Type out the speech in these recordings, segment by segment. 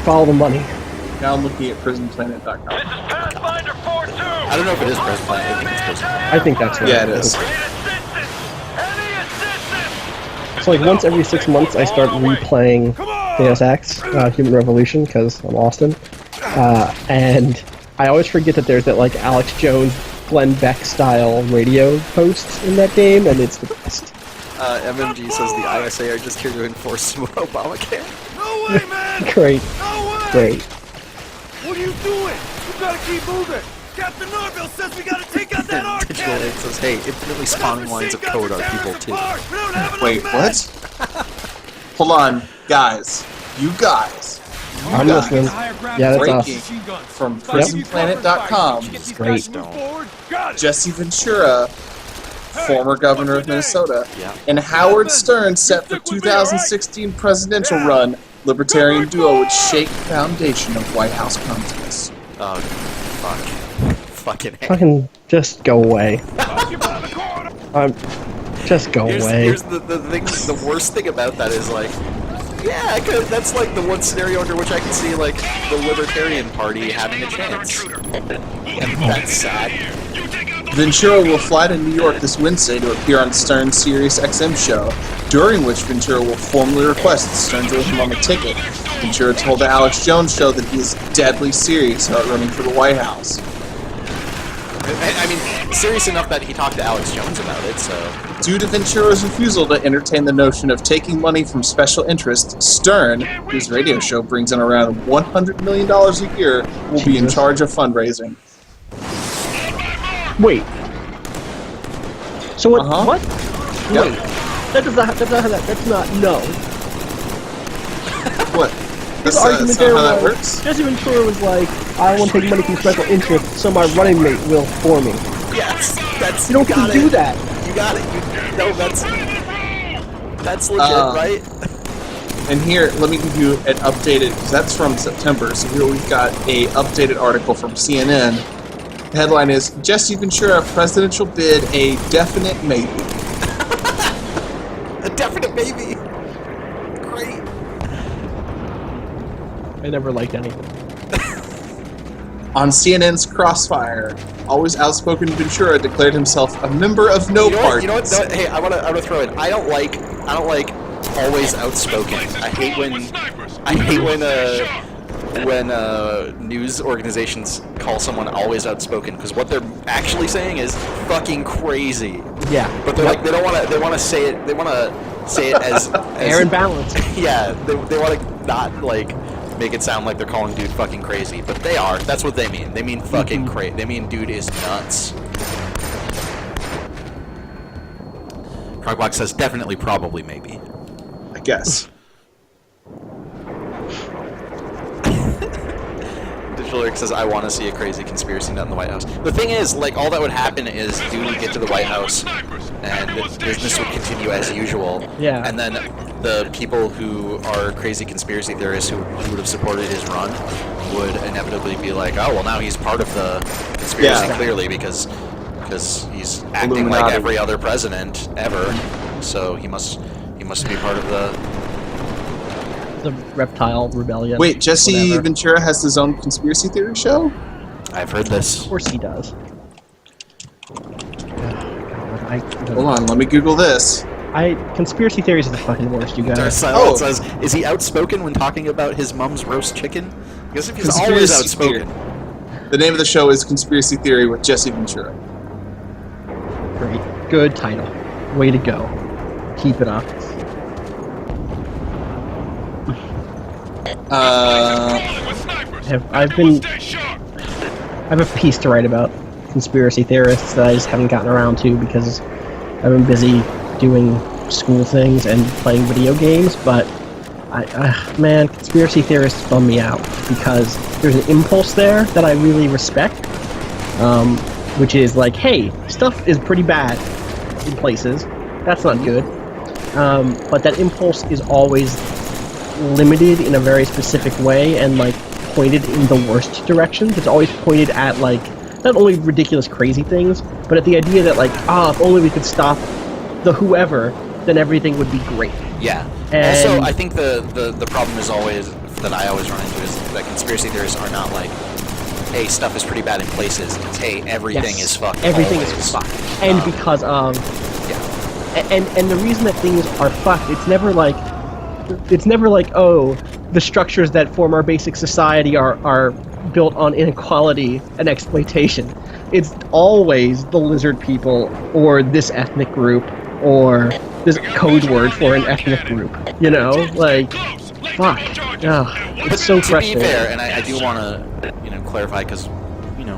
follow the money. Now I'm looking at prisonplanet.com. I don't know if it is Prison Planet. I think it's Prison Planet. I think that's right. Yeah, it is. So like once every 6 months, I start replaying Deus Ex, Human Revolution, because I'm Austin, and I always forget that there's that like Alex Jones, Glenn Beck style radio post in that game, and it's the best. MMG says the ISA are just here to enforce Obamacare. No way, man! Great. No way! Great. What are you doing? You gotta keep moving! Captain Norville says we gotta take out that arc Digital cannon! Link says, hey, infinitely spawning lines of code are people too. Wait, what? Hold on, guys. You guys. I'm listening. Yeah, that's Breaking us. from prisonplanet.com. Great. Jesse Ventura, former governor of Minnesota, Yeah. and Howard Stern set for 2016 presidential run. Libertarian duo would shake the foundation of White House contest. Oh, fuck. Fucking heck. Fucking just go away. Just go away. Here's the thing, the worst thing about that is like, yeah, that's like the one scenario under which I can see like the Libertarian Party having a chance. And that's sad. Ventura will fly to New York this Wednesday to appear on Stern's Sirius XM show, during which Ventura will formally request that Stern join him on the ticket. Ventura told the Alex Jones show that he is deadly serious about running for the White House. I mean, serious enough that he talked to Alex Jones about it, so... Due to Ventura's refusal to entertain the notion of taking money from special interests, Stern, whose radio show brings in around $100 million a year, will be in charge of fundraising. Wait. So what? What? Yep. Wait. That's not how that's not, no. What? His That's argument not there how that was, works? Jesse Ventura was like, I don't want to take money from special interests, so my running mate will for me. Yes, that's... You don't get to do that. You got it. No, that's legit, right? And here, let me give you an updated, because that's from September, so here we've got a updated article from CNN. The headline is, Jesse Ventura presidential bid a definite maybe. A definite maybe. Great. I never liked anything. On CNN's Crossfire, always outspoken Ventura declared himself a member of no party. You know what? No, hey, I wanna throw in. I don't like always outspoken. I hate when news organizations call someone always outspoken, because what they're actually saying is fucking crazy. Yeah. But they're like, they want to say it as Fair and balanced. Yeah, they want to not like make it sound like they're calling dude fucking crazy, but they are. That's what they mean. They mean fucking crazy. They mean dude is nuts. Crogblock says definitely, probably, maybe. I guess. Digital Eric says, I want to see a crazy conspiracy nut in the White House. The thing is, like, all that would happen is dude would get to the White House and business would continue as usual. Yeah. And then the people who are crazy conspiracy theorists who would have supported his run would inevitably be like, oh, well, now he's part of the conspiracy, clearly, because he's acting Illuminati. like every other president ever. So he must be part of the reptile rebellion. Wait, Jesse whatever. Ventura has his own conspiracy theory show? I've heard this. Of course he does. Hold on, let me Google this. Conspiracy theories are the fucking worst, you guys. Silent says, is he outspoken when talking about his mom's roast chicken? Because if he's always outspoken. The name of the show is Conspiracy Theory with Jesse Ventura. Great. Good title. Way to go. Keep it up. I have a piece to write about conspiracy theorists that I just haven't gotten around to because I've been busy doing school things and playing video games, but man, conspiracy theorists bum me out because there's an impulse there that I really respect, which is like, hey, stuff is pretty bad in places. That's not good. But that impulse is always limited in a very specific way and like pointed in the worst directions. It's always pointed at like not only ridiculous crazy things, but at the idea that like, if only we could stop the whoever, then everything would be great. Yeah. And also, I think the problem is always that I always run into is that conspiracy theorists are not like, hey, stuff is pretty bad in places. It's, hey, everything is fucked. Everything always. is fucked. And because of... Yeah. And the reason that things are fucked, it's never like, oh, the structures that form our basic society are built on inequality and exploitation. It's always the lizard people or this ethnic group or this code word for an ethnic group. You know, like, fuck. Ugh, it's so frustrating. To be fair, and I do want to, clarify, because,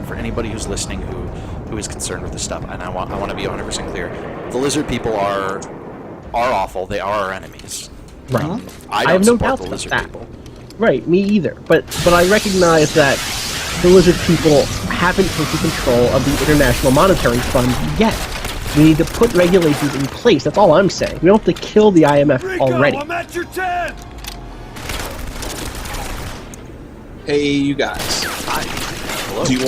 for anybody who's listening who is concerned with this stuff, and I want to be 100% clear, the lizard people are awful. They are our enemies. Right. I have no support doubt the lizard that. people. Right, me either. But I recognize that the lizard people haven't taken control of the International Monetary Fund yet. We need to put regulations in place. That's all I'm saying. We don't have to kill the IMF Rico, already. I'm at your 10! Hey, you guys. Hi. Hello. Do you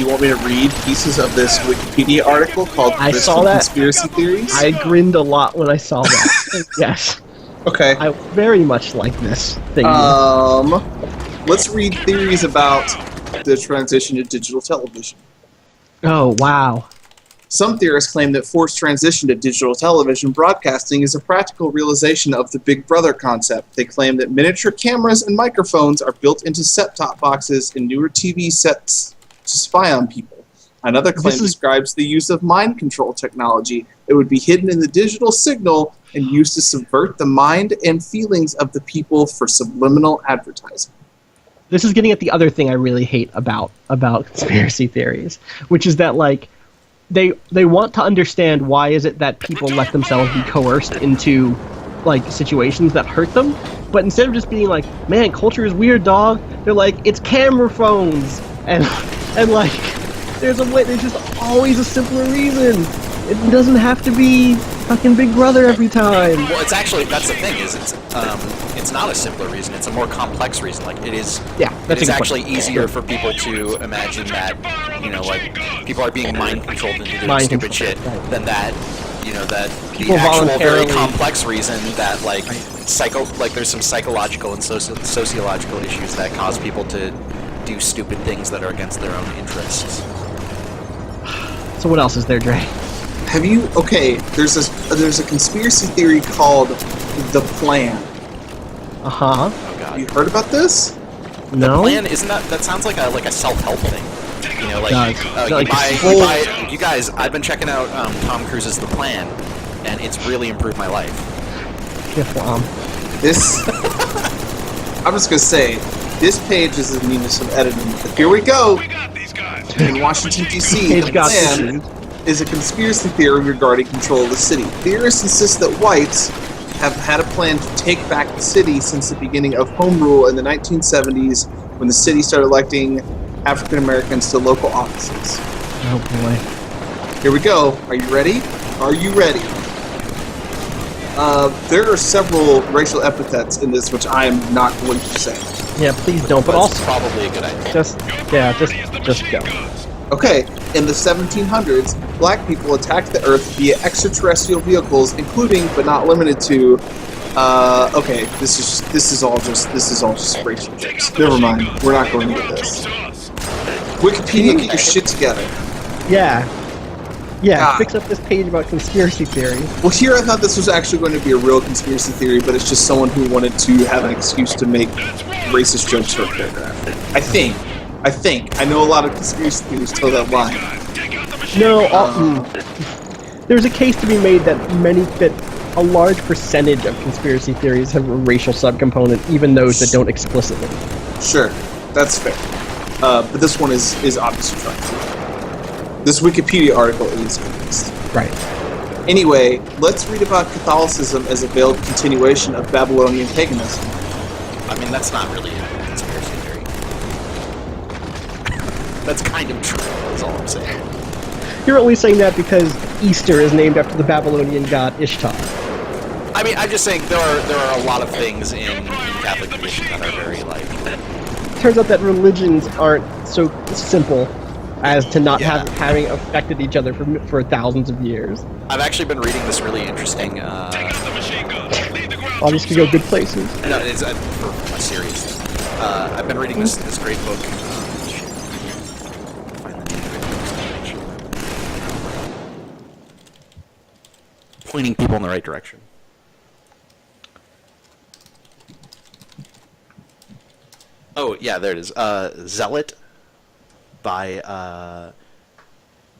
want me to read pieces of this Wikipedia article called I Crystal saw that. Conspiracy Theories? I grinned a lot when I saw that. Yes. Okay. I very much like this thing. Let's read theories about the transition to digital television. Oh, wow. Some theorists claim that forced transition to digital television broadcasting is a practical realization of the Big Brother concept. They claim that miniature cameras and microphones are built into set-top boxes in newer TV sets to spy on people. Another claim describes the use of mind control technology. It would be hidden in the digital signal and used to subvert the mind and feelings of the people for subliminal advertising. This is getting at the other thing I really hate about conspiracy theories, which is that, like, they want to understand why is it that people let themselves be coerced into, like, situations that hurt them, but instead of just being like, man, culture is weird, dog, they're like, it's camera phones, and like, there's just always a simpler reason. It doesn't have to be fucking Big Brother every time. Well, it's actually, that's the thing, is it's not a simpler reason, it's a more complex reason. Like, it is, it is actually easier for people to imagine that, like, people are being mind controlled into doing stupid shit than that, that the actual very complex reason that, like, there's some psychological and sociological issues that cause people to do stupid things that are against their own interests. So what else is there, Dre? Have you... Okay, there's a conspiracy theory called The Plan. Uh-huh. Oh, God. You heard about this? No? The Plan, isn't that sounds like a self-help thing. You guys, I've been checking out Tom Cruise's The Plan, and it's really improved my life. This... I'm just gonna say, this page is in need of some editing, but here we go! In Washington, D.C., The Plan is a conspiracy theory regarding control of the city. Theorists insist that whites have had a plan to take back the city since the beginning of home rule in the 1970s, when the city started electing African Americans to local offices. Oh boy. Here we go. Are you ready? Are you ready? There are several racial epithets in this which I am not going to say. Yeah, please don't, but also... probably a good idea. Just go. Okay, in the 1700s, black people attacked the Earth via extraterrestrial vehicles, including, but not limited to, okay, this is all just racial jokes. Never mind, we're not going into this. Wikipedia, get your shit together. Yeah, God. Fix up this page about conspiracy theory. Well, here I thought this was actually going to be a real conspiracy theory, but it's just someone who wanted to have an excuse to make racist jokes for a paragraph. I think. I know a lot of conspiracy theories toe that line. No, there's a case to be made that a large percentage of conspiracy theories have a racial subcomponent, even those that don't explicitly. Sure, that's fair. But this one is obviously trying to. This Wikipedia article is convinced. Right. Anyway, let's read about Catholicism as a veiled continuation of Babylonian paganism. I mean, that's not really a conspiracy theory. That's kind of true, that's all I'm saying. You're only saying that because Easter is named after the Babylonian god Ishtar. I mean, I'm just saying there are a lot of things in Catholic tradition that are very, like... Turns out that religions aren't so simple as to not having affected each other for thousands of years. I've actually been reading this really interesting... Obviously go good places. No, it's for a serious thing. I've been reading this great book. Find the name of it. Pointing people in the right direction. Oh yeah, there it is. Zealot by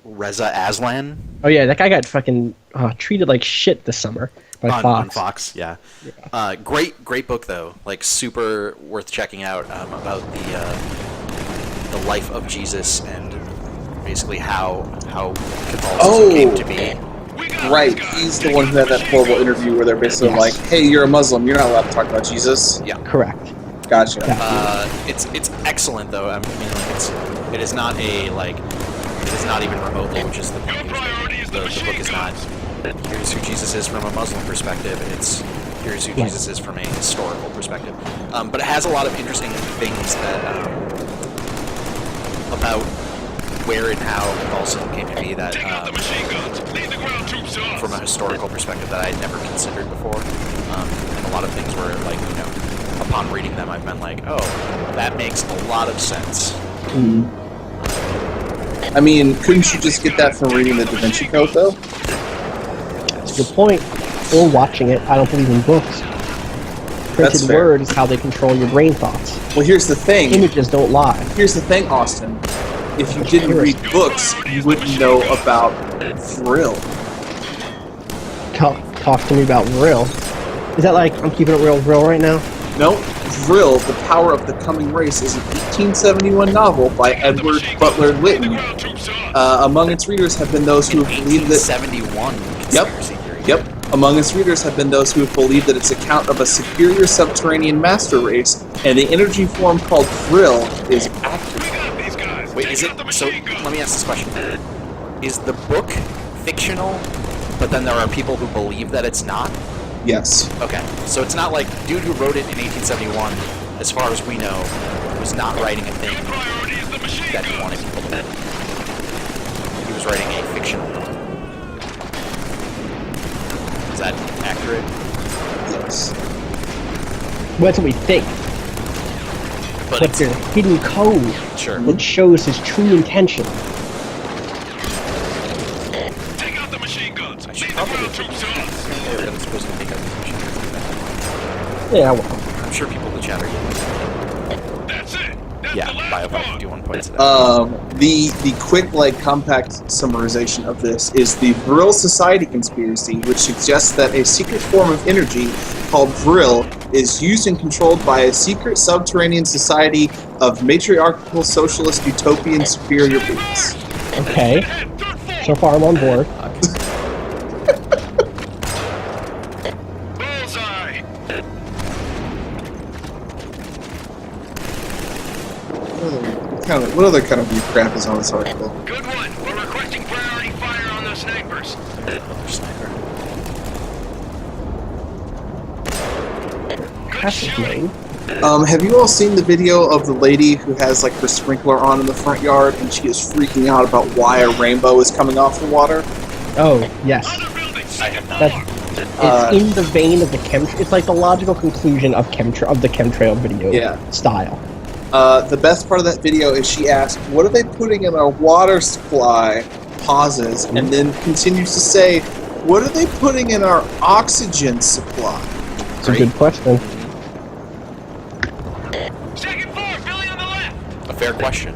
Reza Aslan. Oh yeah, that guy got fucking treated like shit this summer by Fox. On Fox, yeah. Great book though. Like super worth checking out about the life of Jesus and basically how Catholicism came to be. Right, he's the one who had that horrible interview where they're basically like, "Hey, you're a Muslim. You're not allowed to talk about Jesus." Yeah, correct. Gotcha. It's excellent though. I mean, like it is not a like it is not even remotely, which is the point. The book is not here's who Jesus is from a Muslim perspective. It's here's who Jesus is from a historical perspective. But it has a lot of interesting things that about where and how Catholicism came to be that from a historical perspective that I had never considered before. And a lot of things were like, you know, upon reading them, I've been like, oh, that makes a lot of sense. I mean, couldn't you just get that from reading the Da Vinci Code, though? That's a good point. Or watching it. I don't believe in books. Printed word is how they control your brain thoughts. Well, here's the thing. Images don't lie. Here's the thing, Austin. If you didn't read books, you wouldn't know about Vril. Talk to me about Vril. Is that like, I'm keeping it real right now? No, Vril, The Power of the Coming Race is an 1871 novel by Edward Butler Lytton. Among its readers have been those who have believed that... 1871 conspiracy theory. Yep. Among its readers have been those who have believed that its account of a superior subterranean master race and the energy form called Vril is accurate. Wait, is it... So, let me ask this question. Is the book fictional, but then there are people who believe that it's not? Yes. Okay, so it's not like dude who wrote it in 1871, as far as we know, was not writing a thing that he wanted people to believe. He was writing a fictional novel. Is that accurate? Yes. Well, that's what we think. But there's a hidden code that shows his true intention. Take out the machine guns. I should probably I'm supposed to take out the machine guns. Yeah, well. I'm sure people in the chat are That's it. That's yeah, the last Bio551 points it out. The quick, compact summarization of this is the Vril Society conspiracy, which suggests that a secret form of energy called Vril is used and controlled by a secret subterranean society of matriarchal socialist utopian superior beings. Okay. So far I'm on board. Bullseye. What other kind of weird crap is on this article? Good one. We're requesting priority fire on those snipers. Sniper. Passive mode. Have you all seen the video of the lady who has her sprinkler on in the front yard and she is freaking out about why a rainbow is coming off the water? Oh, yes. I have not. It's in the vein of the chemtrail. It's like the logical conclusion of the chemtrail video style. The best part of that video is she asked, "What are they putting in our water supply?" Pauses and then continues to say, "What are they putting in our oxygen supply?" It's a good question. Second floor, Billy on the left. A fair question.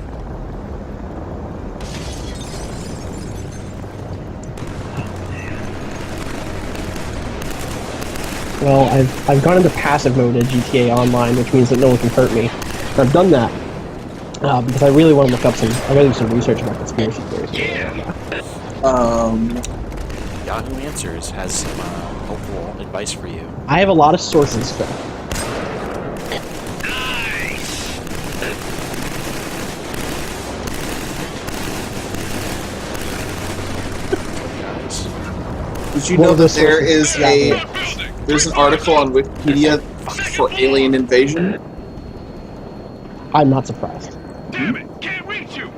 Well, I've gone into passive mode at GTA Online, which means that no one can hurt me. And I've done that because I really want to look up I gotta do some research about conspiracy theories. Yahoo Answers has some helpful advice for you. I have a lot of sources, Phil. Did you know that there's an article on Wikipedia for alien invasion? I'm not surprised. Damn it! Can't reach you.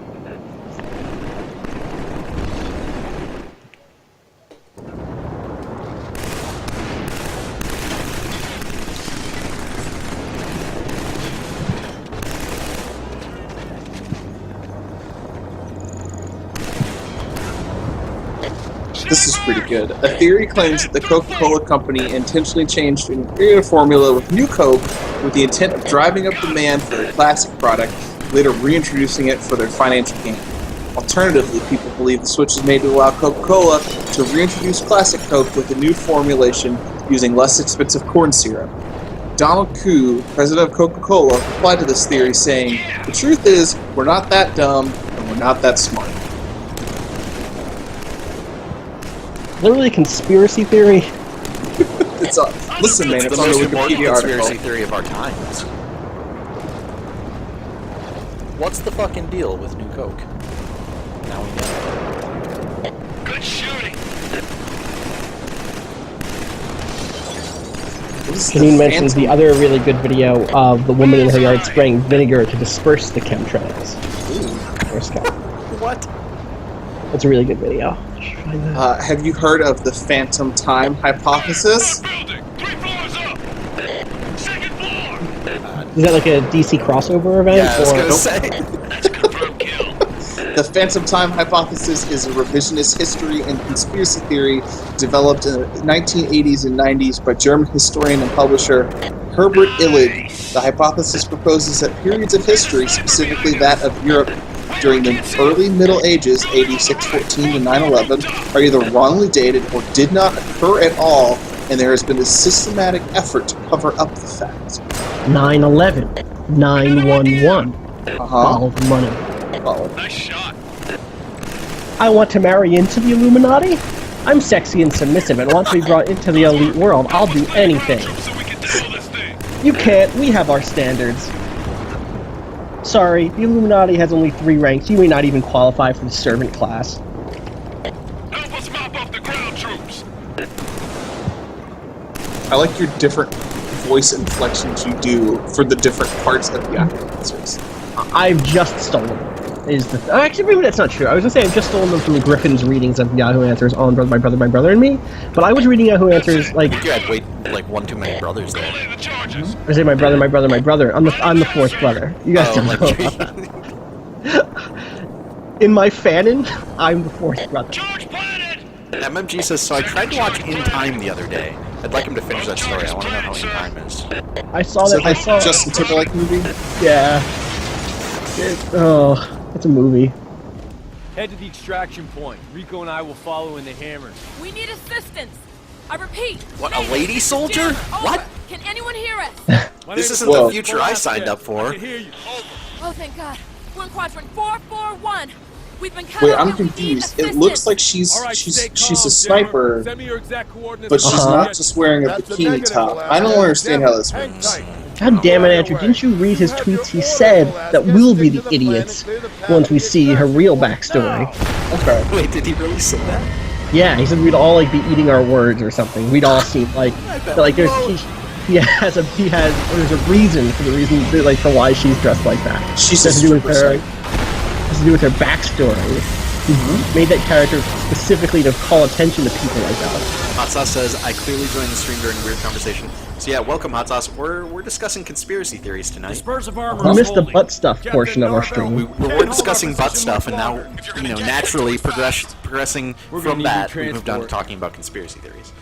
This is pretty good. A theory claims that the Coca-Cola company intentionally changed an ingredient formula with new Coke with the intent of driving up demand for their classic product, later reintroducing it for their financial gain. Alternatively, people believe the switch is made to allow Coca-Cola to reintroduce classic Coke with a new formulation using less expensive corn syrup. Donald Koo, president of Coca-Cola, replied to this theory saying, "The truth is, we're not that dumb, and we're not that smart." Literally a conspiracy theory. It's a, listen, man, It's it's the on most the important Wikipedia conspiracy article. theory of our times. What's the fucking deal with New Coke? Now we know. Good shooting. Janine mentions the other really good video of the woman in her yard spraying vinegar to disperse the chemtrails. Or Scott. What? It's a really good video. Have you heard of the phantom time hypothesis? Building. 3 floors up. Second floor. Is that like a DC crossover event? Yeah, I was or... gonna say. Confirmed kill. The phantom time hypothesis is a revisionist history and conspiracy theory developed in the 1980s and 90s by German historian and publisher Herbert Illig. The hypothesis proposes that periods of history, specifically that of Europe during the early Middle Ages, AD 614 to 911, are either wrongly dated or did not occur at all, and there has been a systematic effort to cover up the fact. 9/11, 9/11. Follow the money. Nice shot. I want to marry into the Illuminati? I'm sexy and submissive and want to be brought into the elite world. I'll do anything. So we can tackle this thing. You can't. We have our standards. Sorry, the Illuminati has only 3 ranks. You may not even qualify for the servant class. Help us mop up the ground troops. I like your different voice inflections you do for the different parts of the answers. I've just stolen them. Actually, maybe that's not true. I was gonna say I've just stolen them from Griffin's readings of Yahoo Answers on My Brother, and Me. But I was reading Yahoo Answers like. You had like one too many brothers there. Lay the charges. I say my brother. I'm the 4th brother. You guys don't know about that. In my fanon, I'm the 4th brother. Charge planted. MMG says, so I tried to watch In Time the other day. I'd like him to finish that story. I want to know how In Time is. I saw Is that. it I like saw. Justin Timberlake movie? Yeah. It's a movie. Head to the extraction point. Rico and I will follow in the hammers. We need assistance. I repeat. What, a Nate, lady soldier? Over. What? Can anyone hear us? This isn't Whoa. the future I signed up I for. can hear you. Oh, thank God. We're in quadrant 441. We've been cut Wait, off I'm and we need confused. It assistance. looks like she's All right, stay she's calm, a sniper, Send me your exact coordinates. but she's Uh-huh. not just wearing a That's the bikini negative, top. lad. I don't understand how this Hang works. tight. God damn it, Andrew! Didn't you read his tweets? He said that we'll be the idiots once we see her real backstory. Okay. Wait, did he really say that? Yeah, he said we'd all like be eating our words or something. We'd all seem like there's there's a reason for the reason like for why she's dressed like that. She's It has a to do with stripper her. site. Has to do with her backstory. He made that character specifically to call attention to people like that. Hot Sauce says, I clearly joined the stream during a weird conversation. So yeah, welcome Hot Sauce. We're discussing conspiracy theories tonight. Spurs of armor You is missed the holding. butt stuff Captain portion of our Narvell, stream. We're discussing butt stuff, and now, naturally progressing We're from gonna need that, new we moved on to transport. talking about conspiracy theories.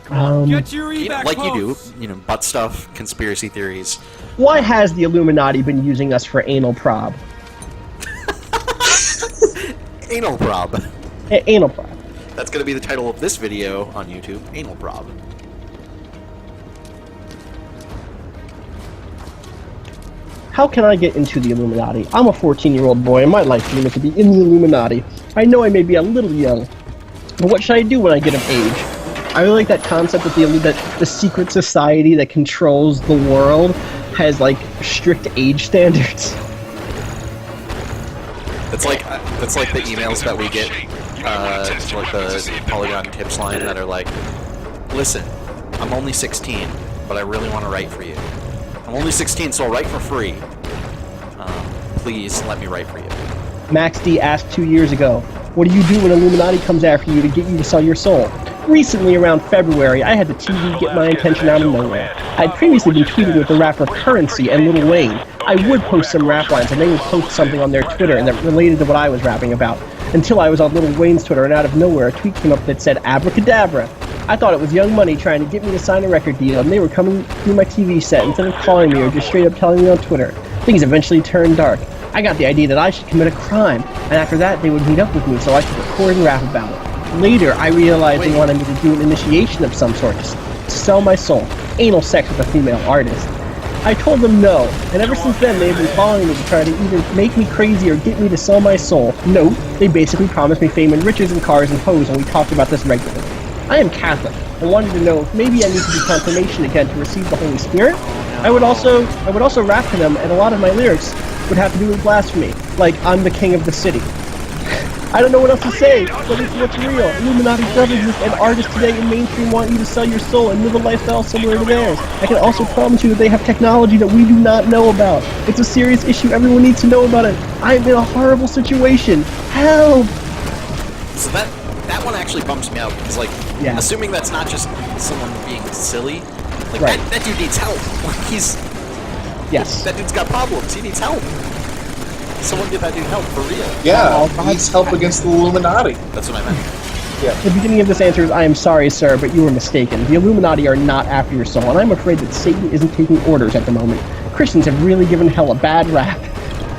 Get your evac Like you do, close. butt stuff, conspiracy theories. Why has the Illuminati been using us for anal prob? Anal prob. Anal prob. That's going to be the title of this video on YouTube, Anal prob. How can I get into the Illuminati? I'm a 14-year-old boy and my life dream is to be in the Illuminati. I know I may be a little young, but what should I do when I get of age? I really like that concept that the secret society that controls the world has like strict age standards. It's like the emails that we get, like the Polygon tips line that are like, listen, I'm only 16, but I really want to write for you. I'm only 16, so I'll write for free. Please let me write for you. Max D asked 2 years ago, what do you do when Illuminati comes after you to get you to sell your soul? Recently, around February, I had the TV get my attention out of nowhere. I'd previously been tweeting with the rapper Currency and Lil Wayne. I would post some rap lines, and they would post something on their Twitter and that related to what I was rapping about. Until I was on Lil Wayne's Twitter, and out of nowhere, a tweet came up that said abracadabra. I thought it was Young Money trying to get me to sign a record deal, and they were coming through my TV set instead of calling me or just straight up telling me on Twitter. Things eventually turned dark. I got the idea that I should commit a crime, and after that, they would meet up with me so I could record and rap about it. Later, I realized they wanted me to do an initiation of some sort, to sell my soul, anal sex with a female artist. I told them no, and ever since then they've been following me to try to either make me crazy or get me to sell my soul. No, they basically promised me fame and riches and cars and hoes, and we talked about this regularly. I am Catholic. I wanted to know if maybe I need to do confirmation again to receive the Holy Spirit. I would also rap to them, and a lot of my lyrics would have to do with blasphemy, like I'm the king of the city. I don't know what else to say, but it's what's real. Illuminati does exist, and artists today in mainstream want you to sell your soul and live a lifestyle similar to theirs. I can also promise you that they have technology that we do not know about. It's a serious issue. Everyone needs to know about it. I'm in a horrible situation. Help! So that one actually bumps me out, because, like, assuming that's not just someone being silly, like, that dude needs help. Like, that dude's got problems. He needs help. Someone give that dude help, for real. Yeah, he needs help against the Illuminati. That's what I meant. Yeah. The beginning of this answer is, I am sorry, sir, but you were mistaken. The Illuminati are not after your soul, and I'm afraid that Satan isn't taking orders at the moment. Christians have really given hell a bad rap,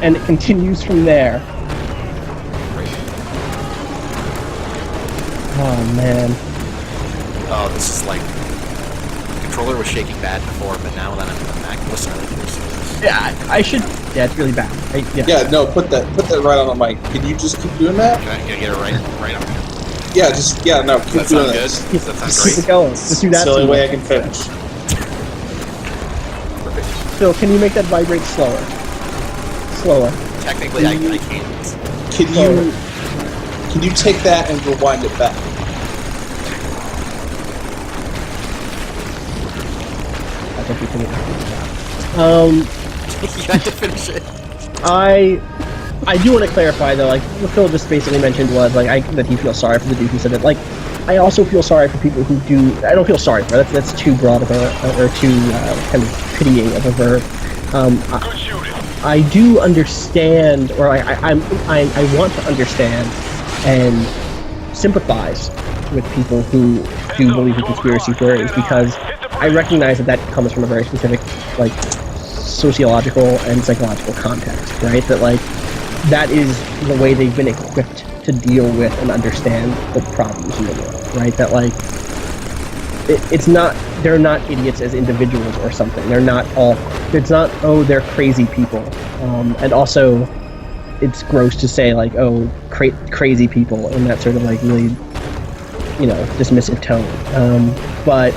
and it continues from there. Oh, man. Oh, this is like... The controller was shaking bad before, but now that I'm in the Mac, listen to this. Yeah, I should... Yeah, it's really bad. Yeah, no, put that right on the mic. Can you just keep doing that? Can I get it right on? Yeah, keep doing that. Does that sound Just great? keep it going. Just do that. It's the only way I can finish. Phil, can you make that vibrate slower? Slower. Technically, I can't. Can you take that and rewind it back? I think we can. You had to finish it. I do want to clarify though, like what Phil just basically mentioned was like that he feels sorry for the dude who said it. Like, I also feel sorry for people who do. I don't feel sorry for that's too broad of a or too kind of pitying of a verb. I do understand, or I want to understand and sympathize with people who do believe in conspiracy theories, because I recognize that comes from a very specific, like, sociological and psychological context, right? That, like, that is the way they've been equipped to deal with and understand the problems in the world, right? That, like, it's not, they're not idiots as individuals or something. They're not all, it's not, oh, they're crazy people. And also, it's gross to say, like, oh, crazy people in that sort of, like, really, you know, dismissive tone. But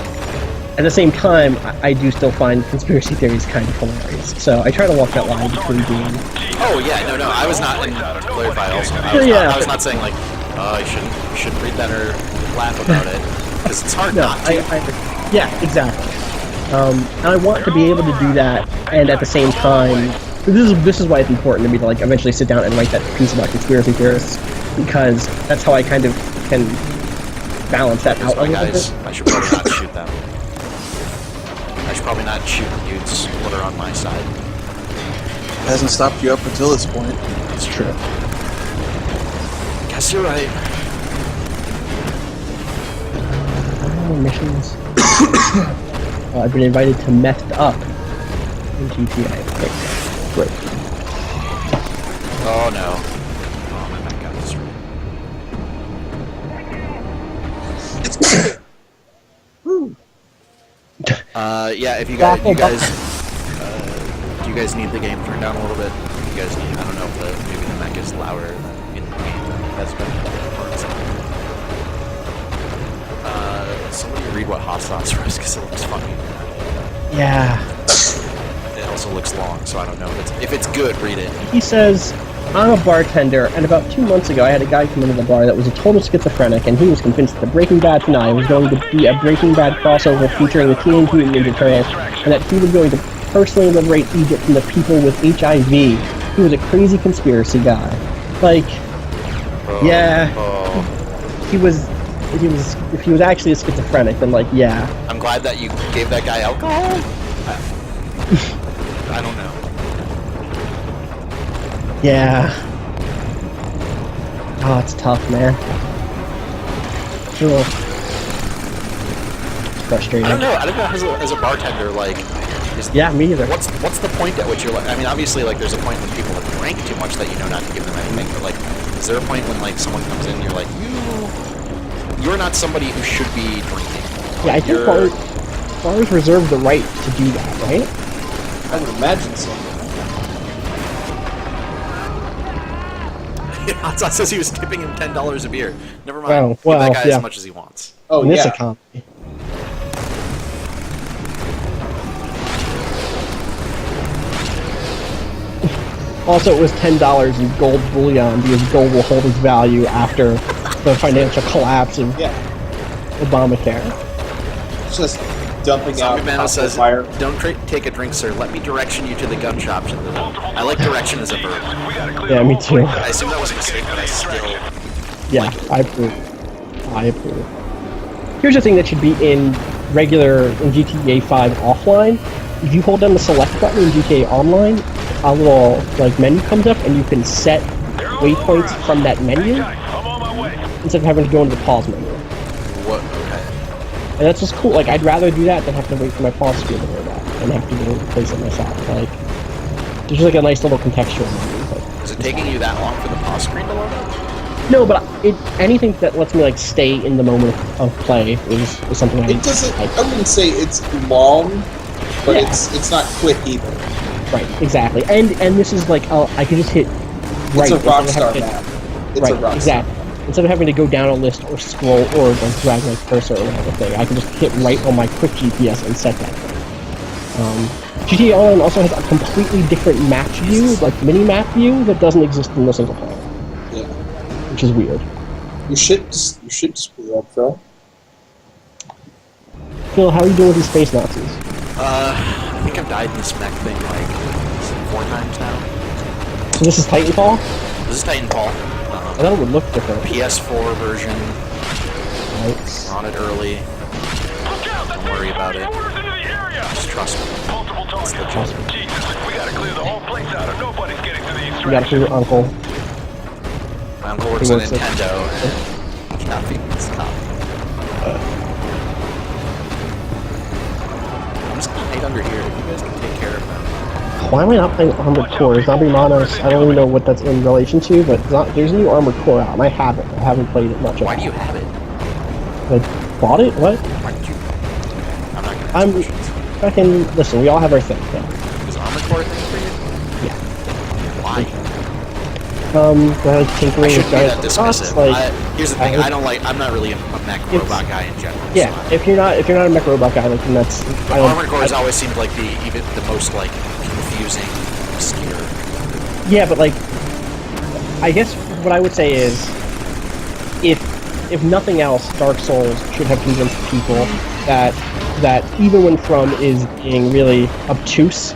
at the same time, I do still find conspiracy theories kind of hilarious. So I try to walk that line between being... Oh, yeah, no, I was not, and to clarify also, I was not saying, like, you shouldn't read that or laugh about it, because it's hard not to. Yeah, exactly. And I want to be able to do that, and at the same time, this is why it's important to me to, like, eventually sit down and write that piece about conspiracy theorists, because that's how I kind of can balance that out a little bit. I should probably not shoot them. I should probably not shoot the dudes that are on my side. It hasn't stopped you up until this point. It's true. Guess you're right. Missions. I've been invited to Methed Up in GTA. Great. Oh no. Oh, my back got destroyed. Yeah, if you guys, do you guys need the game turned down a little bit? You guys need, I don't know if maybe the mech is louder in the game. That's been somebody read what Hot Sauce was, because it looks funny. Yeah. It also looks long, so I don't know if it's good. Read it. He says, I'm a bartender, and about 2 months ago I had a guy come into the bar that was a total schizophrenic, and he was convinced that the Breaking Bad finale was going to be a Breaking Bad crossover featuring the Teenage Mutant Ninja Turtles, and that he was going to personally liberate Egypt from the people with HIV. He was a crazy conspiracy guy. Like, he was, if he was actually a schizophrenic, then, like, yeah. I'm glad that you gave that guy alcohol. I don't know. Yeah. Oh, it's tough, man. Cool. Frustrating. I don't know as a bartender, like, Yeah, me either. what's the point at which you're like, I mean, obviously, like, there's a point when people have drank too much that you know not to give them anything, but, like, is there a point when, like, someone comes in and you're like, you're not somebody who should be drinking? Yeah, I think bars reserve the right to do that, right? I would imagine so. Hot Sauce says he was tipping him $10 a beer. Never mind. Oh, Give well, that guy yeah. as much as he wants. Oh, In this yeah. economy. Also, it was $10 in gold bullion because gold will hold its value after the financial collapse of Yeah. Obamacare. It's just dumping out Zombie Man says, fire. don't take a drink, sir. Let me direction you to the gun shop. I like direction as a verb. Yeah, me too. I assume that was a mistake, but I still... Yeah, I approve. I approve. Here's the thing that should be in GTA 5 offline. If you hold down the select button in GTA Online, a little like menu comes up and you can set waypoints from that menu instead of having to go into the pause menu. What? Okay. And that's just cool. Like, I'd rather do that than have to wait for my pause screen to load that and have to go replace it myself. Like, there's just like a nice little contextual menu. Like, Is it taking you that long for the pause screen to load up? no, but anything that lets me like stay in the moment of play is something I It doesn't. like. I wouldn't say it's long, but Yeah. it's not quick either. Right, exactly. And this is like, I can just hit right. It's a instead of Rockstar having to- map. It's right, a Rockstar. exactly. Instead of having to go down a list or scroll or like drag my cursor around the thing, I can just hit right on my quick GPS and set that thing. GTA Online also has a completely different map view, like mini-map view, that doesn't exist in the single player, Yeah. which is weird. You should screw up, Phil. Phil, how are you doing with these space Nazis? I think I've died in this mech thing like 4 times now. So this is Titanfall? This is Titanfall. I thought it would look different. PS4 version. Right. We're on it early. Don't worry about it. Just trust me. It's legit. You gotta figure uncle. My uncle works He at works at- Nintendo and copy. It's copy. I'm just gonna hide under here. You guys can take care of them. Why am I not playing Armored Core? Zombie Monos, I don't even know what that's in relation to, but there's a new Armored Core out, and I have it. I haven't played it much. Why do you have it? I bought it? What? Why did you? I'm not gonna I'm ask questions. fucking... Listen, we all have our thing. Yeah. Is Armored Core a thing for you? Yeah. Why? The tinkering I shouldn't be with that giant dismissive. robots, Here's the thing. I'm not really a mech robot guy in general. yeah, so if you're not a mech robot guy, like, then that's... I don't- Armored Core has always seemed like the most like confusing, obscure. Yeah, but like, I guess what I would say is, if nothing else, Dark Souls should have convinced people that even when From is being really obtuse,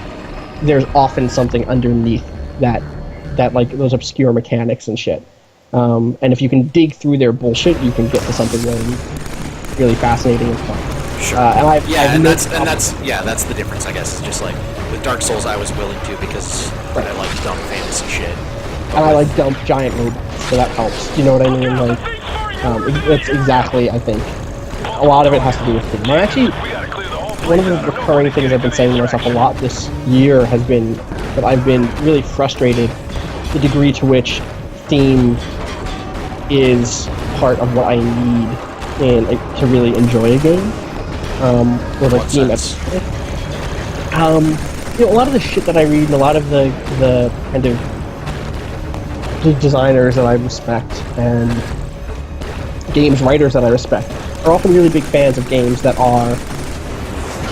there's often something underneath that like those obscure mechanics and shit. And if you can dig through their bullshit, you can get to something really fascinating and fun. Sure. And that's the difference, I guess. It's just like with Dark Souls, I was willing to because I like dumb fantasy shit. And I like dump giant robots, so that helps. You know what I mean? Like, that's exactly, I think. A lot of it has to do with theme. I'm actually, one of the recurring things I've been saying to myself a lot this year has been that I've been really frustrated the degree to which theme is part of what I need to really enjoy a game. Or like theme you know, a lot of the shit that I read and a lot of the kind of designers that I respect and games writers that I respect are often really big fans of games that are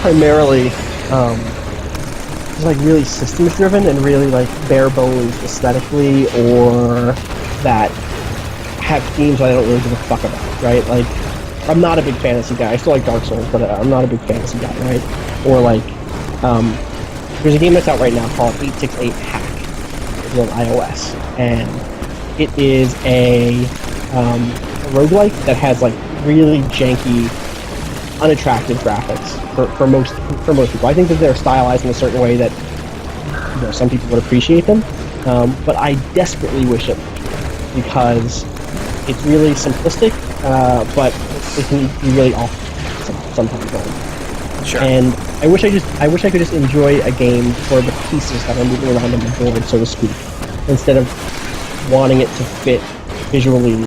primarily just like really systems driven and really like bare bones aesthetically, or that have themes I don't really give a fuck about, right? Like, I'm not a big fantasy guy. I still like Dark Souls, but I'm not a big fantasy guy, right? Or like, there's a game that's out right now called 868 Hack. It's on iOS, and it is a roguelike that has like really janky, unattractive graphics for most people. I think that they're stylized in a certain way that, you know, some people would appreciate them, but I desperately wish it, because it's really simplistic, but it can be really awful sometimes. Sure. And I wish I could just enjoy a game for the pieces that are moving around on the board, so to speak, instead of wanting it to fit visually